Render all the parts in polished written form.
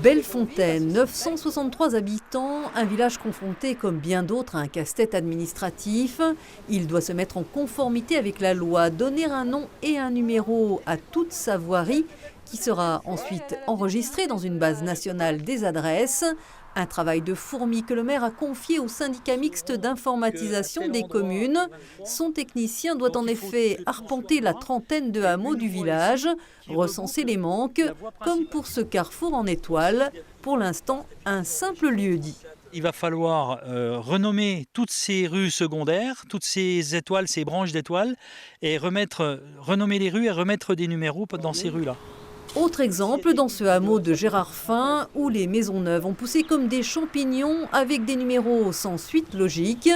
Bellefontaine, 963 habitants, un village confronté comme bien d'autres à un casse-tête administratif. Il doit se mettre en conformité avec la loi, donner un nom et un numéro à toute sa voirie qui sera ensuite enregistrée dans une base nationale des adresses. Un travail de fourmi que le maire a confié au syndicat mixte d'informatisation des communes. Son technicien doit en effet arpenter la trentaine de hameaux du village, recenser les manques, comme pour ce carrefour en étoile, pour l'instant un simple lieu-dit. Il va falloir renommer toutes ces rues secondaires, toutes ces étoiles, ces branches d'étoiles, et renommer les rues et remettre des numéros dans ces rues-là. Autre exemple dans ce hameau de Gérard Fin où les maisons neuves ont poussé comme des champignons avec des numéros sans suite logique.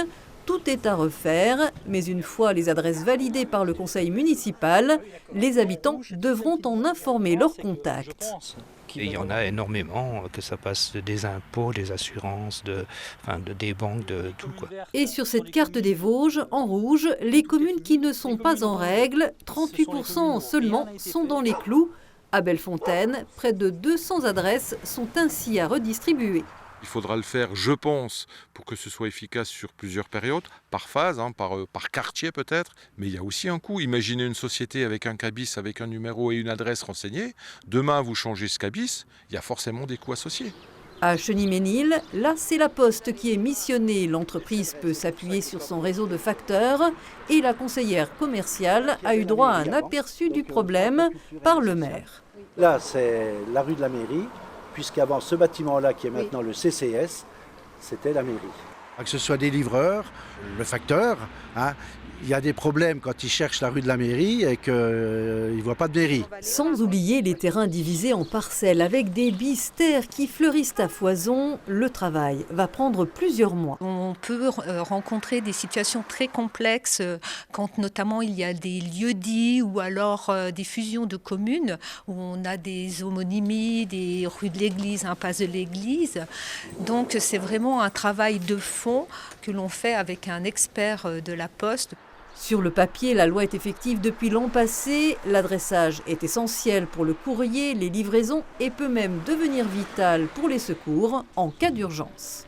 Tout est à refaire, mais une fois les adresses validées par le conseil municipal, les habitants devront en informer leurs contacts. Et il y en a énormément, que ça passe des impôts, des assurances, des banques, de tout, quoi. Et sur cette carte des Vosges, en rouge, les communes qui ne sont pas en règle, 38% seulement sont dans les clous. À Bellefontaine, près de 200 adresses sont ainsi à redistribuer. Il faudra le faire, je pense, pour que ce soit efficace sur plusieurs périodes, par phase, par quartier peut-être. Mais il y a aussi un coût. Imaginez une société avec un cabis, avec un numéro et une adresse renseignée. Demain, vous changez ce cabis, il y a forcément des coûts associés. À Cheny-Ménil, là c'est la Poste qui est missionnée. L'entreprise peut s'appuyer sur son réseau de facteurs et la conseillère commerciale a eu droit à un aperçu du problème par le maire. Là c'est la rue de la mairie, puisqu'avant ce bâtiment-là qui est maintenant le CCS, c'était la mairie. Que ce soit des livreurs, le facteur, il y a des problèmes quand ils cherchent la rue de la mairie et qu'ils ne voient pas de mairie. Sans oublier les terrains divisés en parcelles avec des bistères qui fleurissent à foison, le travail va prendre plusieurs mois. On peut rencontrer des situations très complexes quand notamment il y a des lieux-dits ou alors des fusions de communes où on a des homonymies, des rues de l'église, impasse de l'église. Donc c'est vraiment un travail de fond que l'on fait avec un expert de la Poste. Sur le papier, la loi est effective depuis l'an passé. L'adressage est essentiel pour le courrier, les livraisons et peut même devenir vital pour les secours en cas d'urgence.